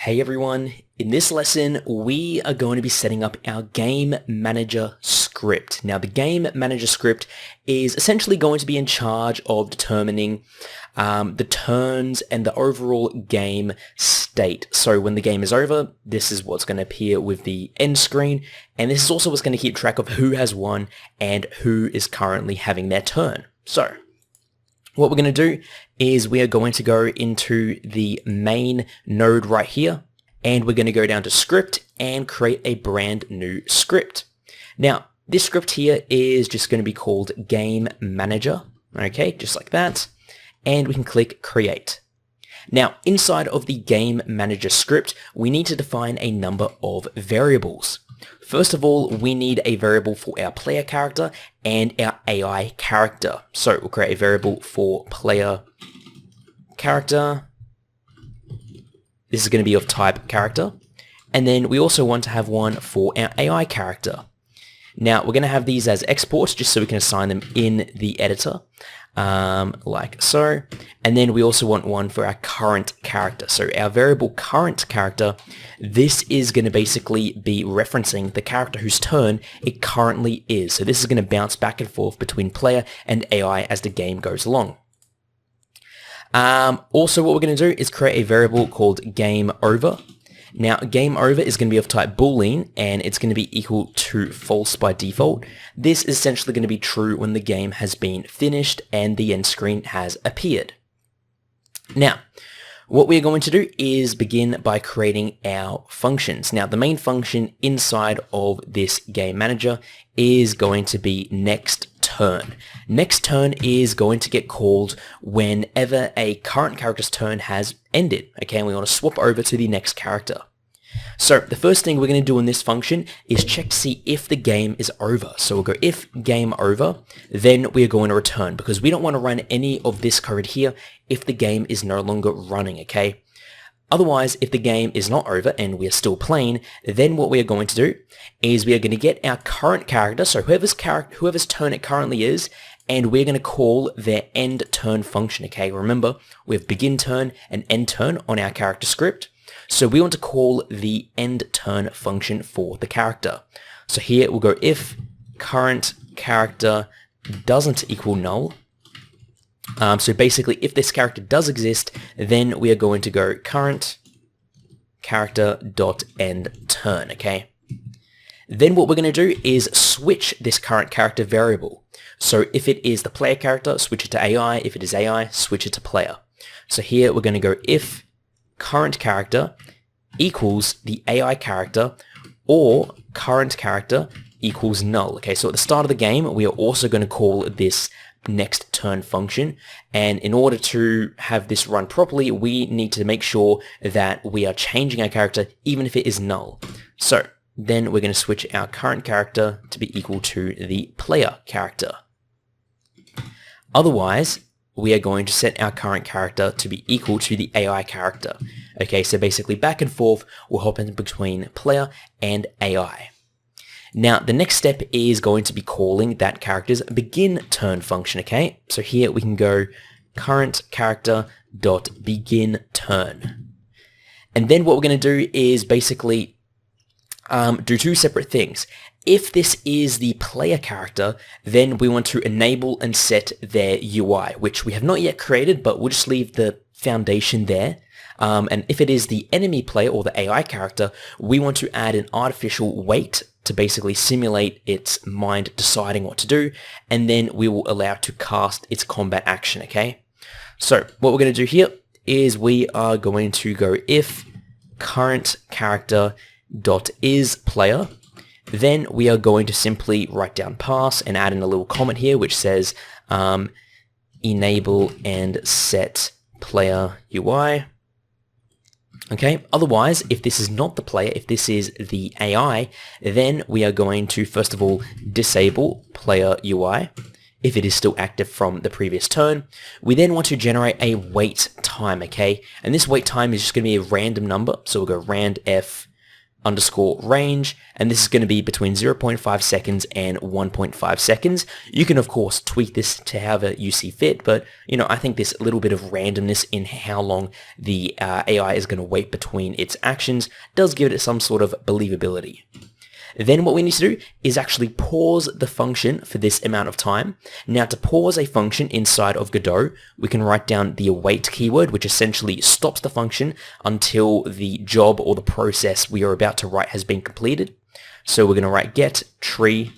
Hey everyone, in this lesson we are going to be setting up our game manager script. Now the game manager script is essentially going to be in charge of determining the turns and the overall game state. So when the game is over, this is what's going to appear with the end screen, and this is also what's going to keep track of who has won and who is currently having their turn. So what we're going to do is we are going to go into the main node right here, and we're going to go down to script and create a brand new script. Now, this script here is just going to be called game manager, okay, just like that, and we can click create. Now, inside of the game manager script, we need to define a number of variables. First of all, we need a variable for our player character and our AI character. So we'll create a variable for player character. This is going to be of type character. And then we also want to have one for our AI character. Now we're going to have these as exports just so we can assign them in the editor, like so. And then we also want one for our current character. So our variable current character, this is going to basically be referencing the character whose turn it currently is. So this is going to bounce back and forth between player and AI as the game goes along. Also what we're going to do is create a variable called game over. Now, game over is going to be of type boolean, and it's going to be equal to false by default. This is essentially going to be true when the game has been finished and the end screen has appeared. Now, what we're going to do is begin by creating our functions. Now, the main function inside of this game manager is going to be next turn. Next turn is going to get called whenever a current character's turn has ended. Okay, and we want to swap over to the next character. So the first thing we're going to do in this function is check to see if the game is over. So we'll go if game over, then we are going to return, because we don't want to run any of this code here if the game is no longer running, okay? Otherwise, if the game is not over and we are still playing, then what we are going to do is we are going to get our current character, so whoever's turn it currently is, and we're going to call their end turn function, okay? Remember, we have begin turn and end turn on our character script, so we want to call the end turn function for the character. So here we'll go if current character doesn't equal null. So basically, if this character does exist, then we are going to go current character dot end turn, okay? Then what we're going to do is switch this current character variable. So if it is the player character, switch it to AI. If it is AI, switch it to player. So here we're going to go if current character equals the AI character or current character equals null. Okay, so at the start of the game, we are also going to call this next turn function, and in order to have this run properly, we need to make sure that we are changing our character even if it is null. So then we're going to switch our current character to be equal to the player character. Otherwise, we are going to set our current character to be equal to the AI character. Okay, so basically back and forth, we'll hop in between player and AI. Now, the next step is going to be calling that character's begin turn function, okay? So here we can go current character dot begin turn. And then what we're going to do is basically do two separate things. If this is the player character, then we want to enable and set their UI, which we have not yet created, but we'll just leave the foundation there. And if it is the enemy player or the AI character, we want to add an artificial weight to basically simulate its mind deciding what to do, and then we will allow it to cast its combat action, okay? So what we're going to do here is we are going to go if current character dot is player, then we are going to simply write down pass and add in a little comment here which says enable and set player UI. Okay, otherwise, if this is not the player, if this is the AI, then we are going to, first of all, disable player UI if it is still active from the previous turn. We then want to generate a wait time, okay? And this wait time is just going to be a random number, so we'll go rand f underscore range, and this is going to be between 0.5 seconds and 1.5 seconds. You can of course tweak this to however you see fit, but I think this little bit of randomness in how long the AI is going to wait between its actions does give it some sort of believability. Then what we need to do is actually pause the function for this amount of time. Now to pause a function inside of Godot, we can write down the await keyword, which essentially stops the function until the job or the process we are about to write has been completed. So we're going to write get tree,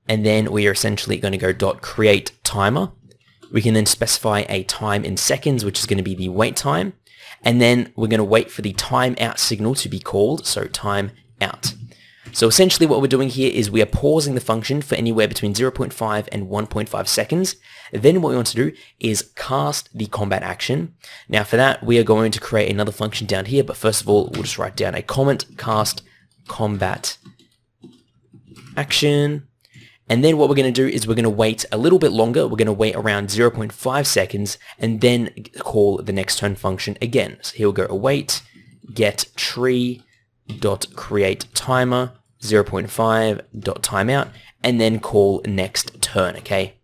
and then we are essentially going to go dot create timer. We can then specify a time in seconds, which is going to be the wait time. And then we're going to wait for the timeout signal to be called, so timeout. So essentially what we're doing here is we are pausing the function for anywhere between 0.5 and 1.5 seconds. Then what we want to do is cast the combat action. Now for that, we are going to create another function down here, but first of all, we'll just write down a comment cast combat action. And then what we're going to do is we're going to wait a little bit longer. We're going to wait around 0.5 seconds and then call the next turn function again. So here we'll go await get tree dot create timer 0.5 dot timeout and then call next turn, okay?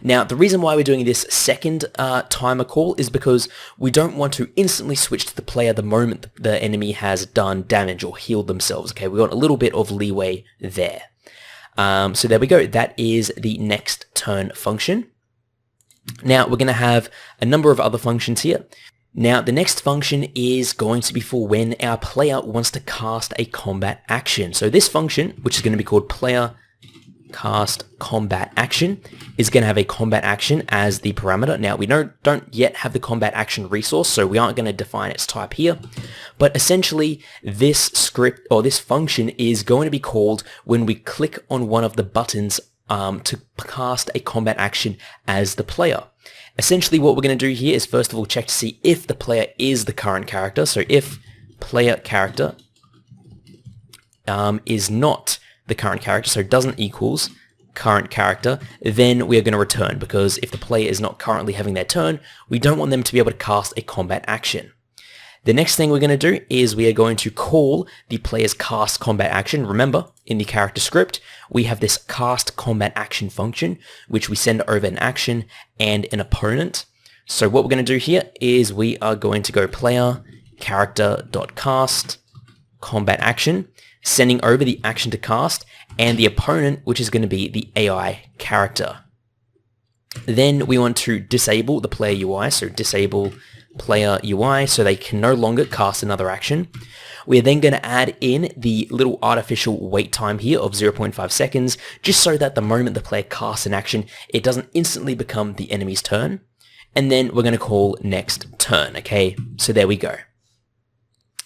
Now, the reason why we're doing this second timer call is because we don't want to instantly switch to the player the moment the enemy has done damage or healed themselves, okay? We want a little bit of leeway there. So there we go. That is the next turn function. Now we're going to have a number of other functions here. Now the next function is going to be for when our player wants to cast a combat action. So this function, which is going to be called player cast combat action, is going to have a combat action as the parameter. Now we don't yet have the combat action resource, so we aren't going to define its type here, but essentially this script or this function is going to be called when we click on one of the buttons to cast a combat action as the player. Essentially what we're going to do here is first of all check to see if the player is the current character. So if player character is not the current character, so doesn't equals current character, then we are going to return, because if the player is not currently having their turn, we don't want them to be able to cast a combat action. The next thing we're going to do is we are going to call the player's cast combat action. Remember, in the character script, we have this cast combat action function, which we send over an action and an opponent. So what we're going to do here is we are going to go player character.cast combat action, sending over the action to cast, and the opponent, which is going to be the AI character. Then we want to disable the player UI, so disable player UI so they can no longer cast another action. We're then going to add in the little artificial wait time here of 0.5 seconds, just so that the moment the player casts an action, it doesn't instantly become the enemy's turn. And then we're going to call next turn, okay? So there we go.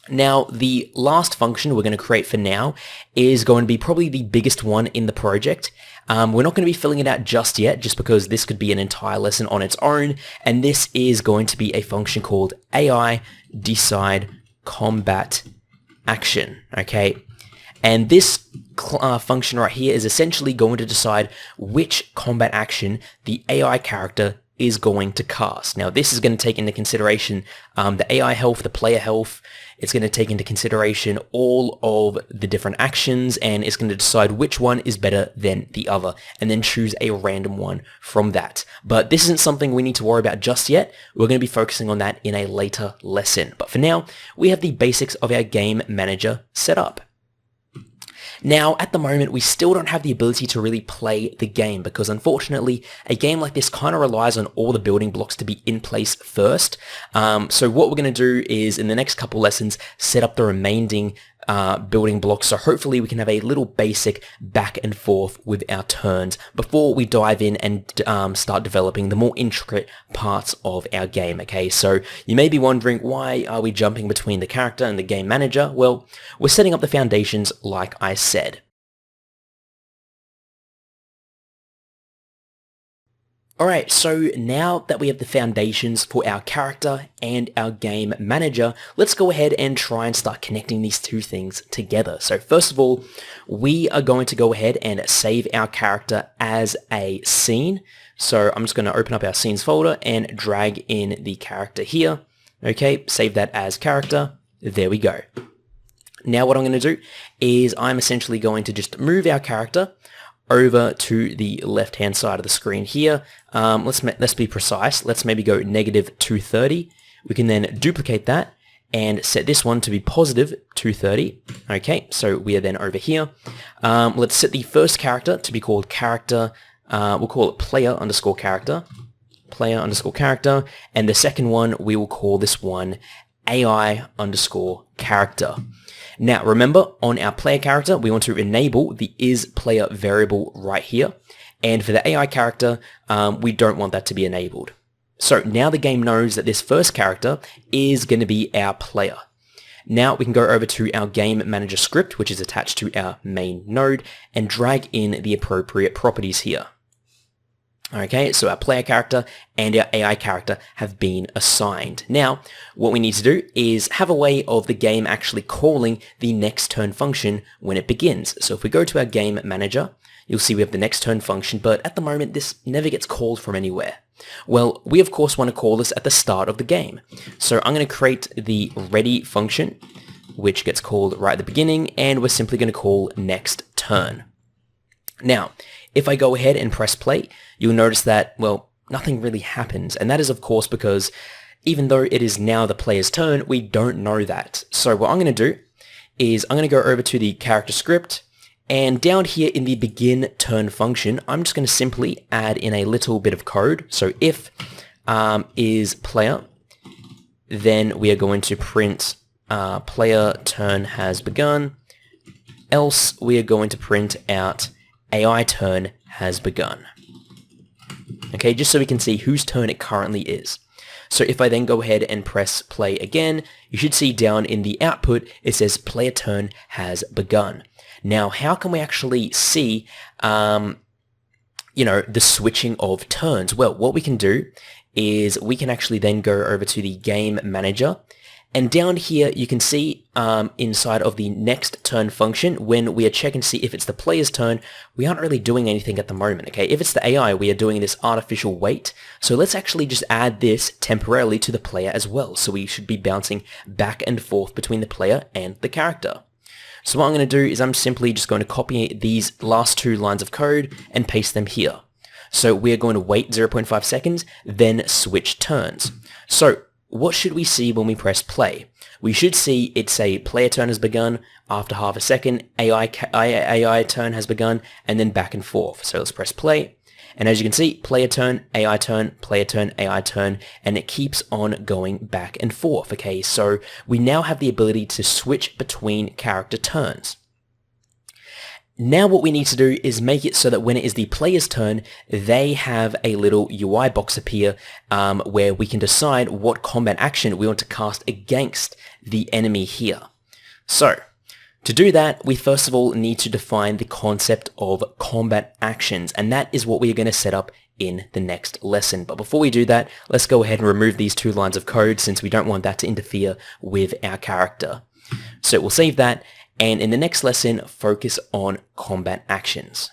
Now, the last function we're going to create for now is going to be probably the biggest one in the project. We're not going to be filling it out just yet, just because this could be an entire lesson on its own, and this is going to be a function called AI decide combat action, okay? And this function right here is essentially going to decide which combat action the AI character is going to cast. Now this is going to take into consideration the AI health, the player health. It's going to take into consideration all of the different actions, and it's going to decide which one is better than the other, and then choose a random one from that. But this isn't something we need to worry about just yet. We're going to be focusing on that in a later lesson. But for now, we have the basics of our game manager set up. Now, at the moment, we still don't have the ability to really play the game, because unfortunately, a game like this kind of relies on all the building blocks to be in place first. So what we're going to do is, in the next couple lessons, set up the remaining building blocks, so hopefully we can have a little basic back and forth with our turns before we dive in and start developing the more intricate parts of our game, okay? So you may be wondering, why are we jumping between the character and the game manager? Well, we're setting up the foundations like I said. Alright, so now that we have the foundations for our character and our game manager, let's go ahead and try and start connecting these two things together. So first of all, we are going to go ahead and save our character as a scene. So I'm just going to open up our scenes folder and drag in the character here. Okay, save that as character. There we go. Now what I'm going to do is I'm essentially going to just move our character over to the left-hand side of the screen here. Let's be precise. Let's maybe go -230. We can then duplicate that and set this one to be +230. Okay, so we are then over here. Let's set the first character to be called character. We'll call it player_character. Player_character. And the second one, we will call this one AI_character. Now remember, on our player character, we want to enable the isPlayer variable right here. And for the AI character, we don't want that to be enabled. So now the game knows that this first character is going to be our player. Now we can go over to our game manager script, which is attached to our main node, and drag in the appropriate properties here. Okay, so our player character and our AI character have been assigned. Now, what we need to do is have a way of the game actually calling the next turn function when it begins. So if we go to our game manager, you'll see we have the next turn function, but at the moment this never gets called from anywhere. Well, we of course want to call this at the start of the game. So I'm going to create the ready function, which gets called right at the beginning, and we're simply going to call next turn. Now, if I go ahead and press play, you'll notice that, well, nothing really happens. And that is, of course, because even though it is now the player's turn, we don't know that. So what I'm going to do is I'm going to go over to the character script, and down here in the begin turn function, I'm just going to simply add in a little bit of code. So if is player, then we are going to print player turn has begun, else we are going to print out AI turn has begun. Okay, just so we can see whose turn it currently is. So if I then go ahead and press play again, you should see down in the output, it says player turn has begun. Now, how can we actually see, the switching of turns? Well, what we can do is we can actually then go over to the game manager, and down here you can see inside of the next turn function, when we are checking to see if it's the player's turn, we aren't really doing anything at the moment, okay? If it's the AI, we are doing this artificial wait. So let's actually just add this temporarily to the player as well. So we should be bouncing back and forth between the player and the character. So what I'm going to do is I'm simply just going to copy these last two lines of code and paste them here. So we are going to wait 0.5 seconds, then switch turns. So what should we see when we press play? We should see it say player turn has begun, after half a second, AI turn has begun, and then back and forth. So let's press play. And as you can see, player turn, AI turn, player turn, AI turn, and it keeps on going back and forth. Okay, so we now have the ability to switch between character turns. Now what we need to do is make it so that when it is the player's turn, they have a little UI box appear where we can decide what combat action we want to cast against the enemy here. So, to do that, we first of all need to define the concept of combat actions, and that is what we are going to set up in the next lesson. But before we do that, let's go ahead and remove these two lines of code since we don't want that to interfere with our character. So we'll save that, and in the next lesson, focus on combat actions.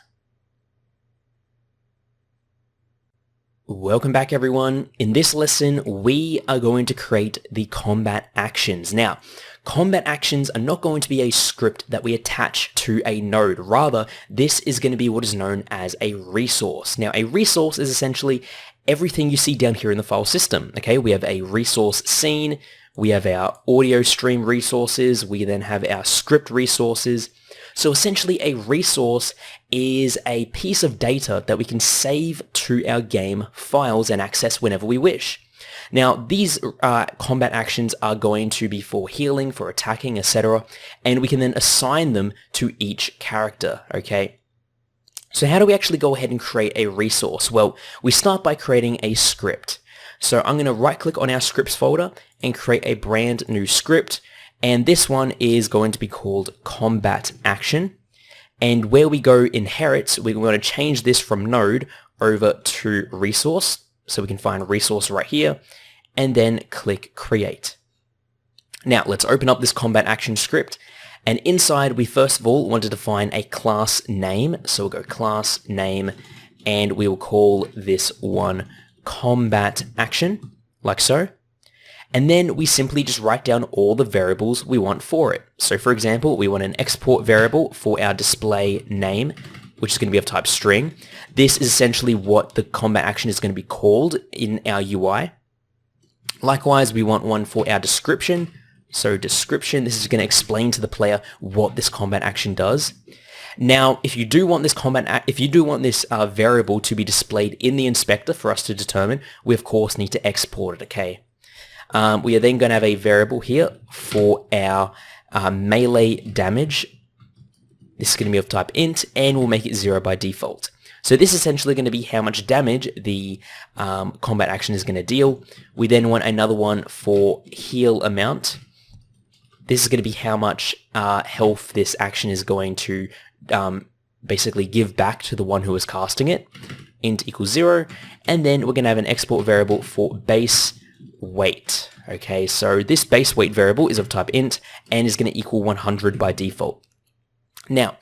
Welcome back, everyone. In this lesson, we are going to create the combat actions. Now, combat actions are not going to be a script that we attach to a node. Rather, this is going to be what is known as a resource. Now, a resource is essentially everything you see down here in the file system. Okay, we have a resource scene, we have our audio stream resources, we then have our script resources. So essentially a resource is a piece of data that we can save to our game files and access whenever we wish. Now these combat actions are going to be for healing, for attacking, etc. And we can then assign them to each character, okay? So how do we actually go ahead and create a resource? Well, we start by creating a script. So I'm going to right click on our scripts folder and create a brand new script. And this one is going to be called combat action. And where we go inherit, we're going to change this from node over to resource. So we can find resource right here and then click create. Now let's open up this combat action script. And inside we first of all want to define a class name. So we'll go class name and we will call this one combat action, like so. And then we simply just write down all the variables we want for it. So for example, we want an export variable for our display name, which is going to be of type string. This is essentially what the combat action is going to be called in our UI. Likewise, we want one for our description. So description, this is going to explain to the player what this combat action does. Now, if you do want this variable to be displayed in the inspector for us to determine, we of course need to export it, okay? We are then going to have a variable here for our melee damage. This is going to be of type int, and we'll make it 0 by default. So this is essentially going to be how much damage the combat action is going to deal. We then want another one for heal amount. This is going to be how much health this action is going to basically give back to the one who is casting it. Int equals 0. And then we're going to have an export variable for base weight. Okay, so this base weight variable is of type int and is going to equal 100 by default. Now,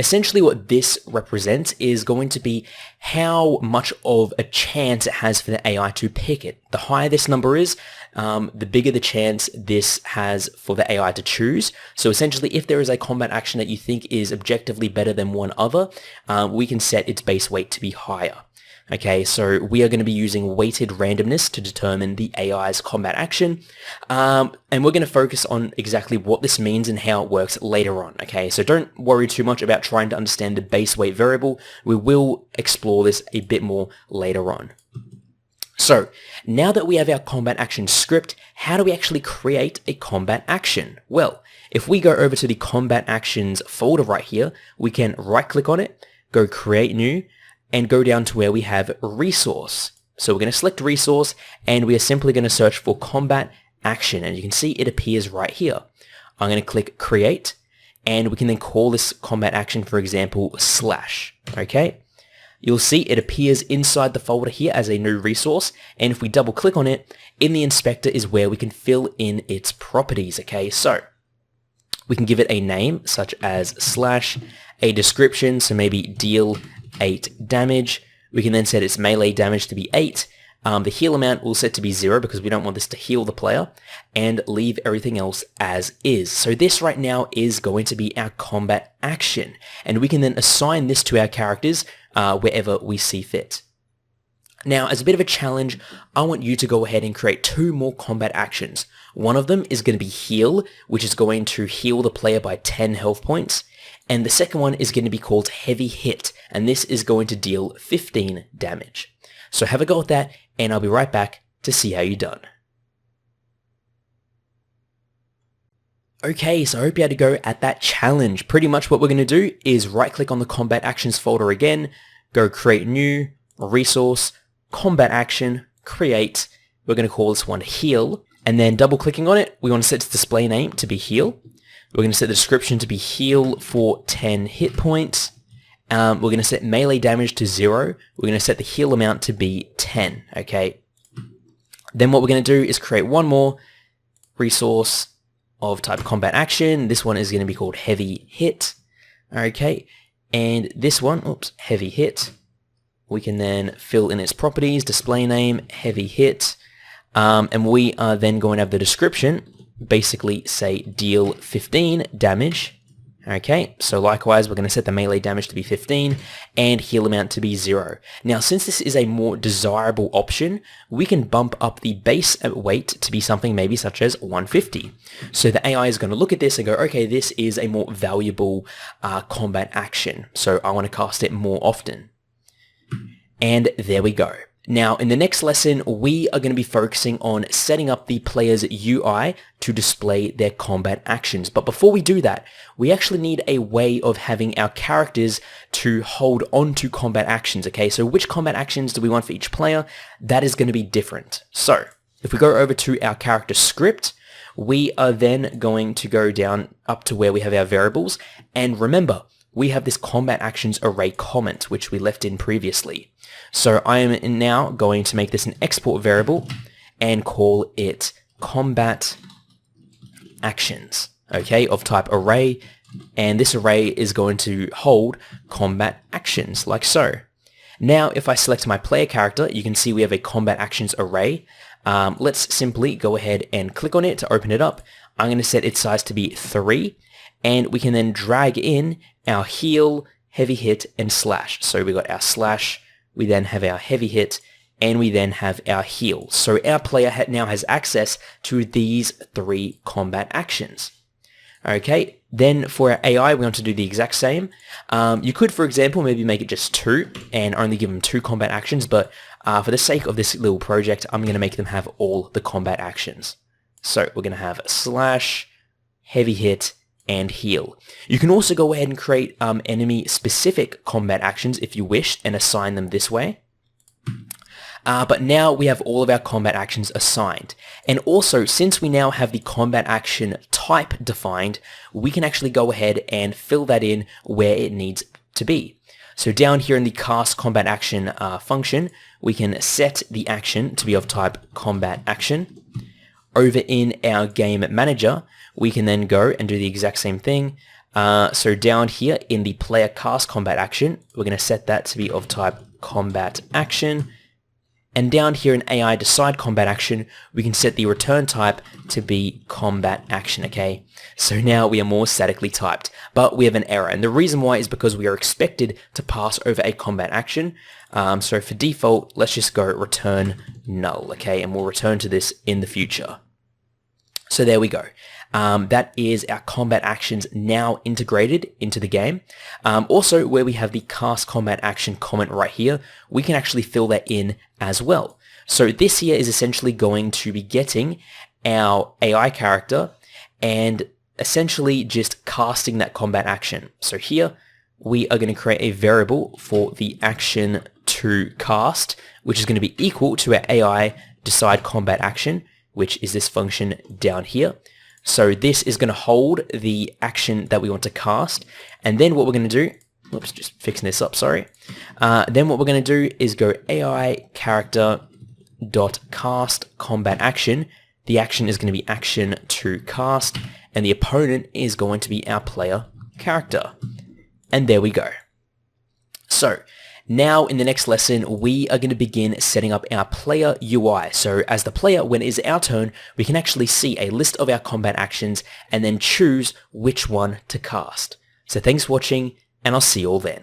essentially what this represents is going to be how much of a chance it has for the AI to pick it. The higher this number is, the bigger the chance this has for the AI to choose. So essentially, if there is a combat action that you think is objectively better than one other, we can set its base weight to be higher. Okay, so we are going to be using weighted randomness to determine the AI's combat action, and we're going to focus on exactly what this means and how it works later on. Okay, so don't worry too much about trying to understand the base weight variable. We will explore this a bit more later on. So, now that we have our combat action script, how do we actually create a combat action? Well, if we go over to the combat actions folder right here, we can right click on it, go create new, and go down to where we have resource. So we're going to select resource, and we are simply going to search for combat action, and you can see it appears right here. I'm going to click create, and we can then call this combat action, for example, slash. Okay, you'll see it appears inside the folder here as a new resource, and if we double click on it, in the inspector is where we can fill in its properties. Okay, so we can give it a name such as slash, a description, so maybe deal 8 damage. We can then set its melee damage to be 8. The heal amount we'll set to be 0 because we don't want this to heal the player, and leave everything else as is. So this right now is going to be our combat action, and we can then assign this to our characters wherever we see fit. Now, as a bit of a challenge, I want you to go ahead and create 2 more combat actions. One of them is going to be heal, which is going to heal the player by 10 health points. And the second one is going to be called heavy hit, and this is going to deal 15 damage. So have a go at that, and I'll be right back to see how you're done. Okay, so I hope you had a go at that challenge. Pretty much what we're going to do is right click on the combat actions folder again, go create new, resource, combat action, create. We're going to call this one heal, and then double clicking on it, we want to set its display name to be heal. We're going to set the description to be heal for 10 hit points. We're going to set melee damage to 0. We're going to set the heal amount to be 10, okay? Then what we're going to do is create one more resource of type combat action. This one is going to be called heavy hit, okay? And this one, heavy hit, we can then fill in its properties, display name, heavy hit, and we are then going to have the description basically say deal 15 damage. Okay, so likewise we're going to set the melee damage to be 15 and heal amount to be 0. Now since this is a more desirable option, we can bump up the base weight to be something maybe such as 150. So the AI is going to look at this and go, okay, this is a more valuable combat action, so I want to cast it more often. And there we go. Now, in the next lesson, we are going to be focusing on setting up the player's UI to display their combat actions. But before we do that, we actually need a way of having our characters to hold on to combat actions, okay? So which combat actions do we want for each player? That is going to be different. So, if we go over to our character script, we are then going to go down up to where we have our variables. And remember, we have this combat actions array comment, which we left in previously. So I am now going to make this an export variable and call it combat actions, okay, of type array, and this array is going to hold combat actions, like so. Now, if I select my player character, you can see we have a combat actions array. Let's simply go ahead and click on it to open it up. I'm going to set its size to be 3, and we can then drag in our heal, heavy hit, and slash. So we got our slash, we then have our heavy hit, and we then have our heal. So our player now has access to these 3 combat actions. Okay, then for our AI, we want to do the exact same. You could, for example, maybe make it just 2 and only give them 2 combat actions, but for the sake of this little project, I'm going to make them have all the combat actions. So we're going to have slash, heavy hit, and heal. You can also go ahead and create enemy-specific combat actions if you wish and assign them this way. But now we have all of our combat actions assigned. And also, since we now have the combat action type defined, we can actually go ahead and fill that in where it needs to be. So down here in the cast combat action function, we can set the action to be of type combat action. Over in our game manager, we can then go and do the exact same thing. So down here in the player cast combat action, we're going to set that to be of type combat action. And down here in AI decide combat action, we can set the return type to be combat action, okay? So now we are more statically typed, but we have an error. And the reason why is because we are expected to pass over a combat action. So for default, let's just go return null, okay? And we'll return to this in the future. So there we go. That is our combat actions now integrated into the game. Also, where we have the cast combat action comment right here, we can actually fill that in as well. So this here is essentially going to be getting our AI character and essentially just casting that combat action. So here we are going to create a variable for the action to cast, which is going to be equal to our AI decide combat action, which is this function down here. So this is going to hold the action that we want to cast. And then what we're going to do, whoops, just fixing this up, sorry. Then what we're going to do is go AI character dot cast combat action. The action is going to be action to cast, and the opponent is going to be our player character. And there we go. So now in the next lesson, we are going to begin setting up our player UI. So as the player, when it is our turn, we can actually see a list of our combat actions and then choose which one to cast. So thanks for watching, and I'll see you all then.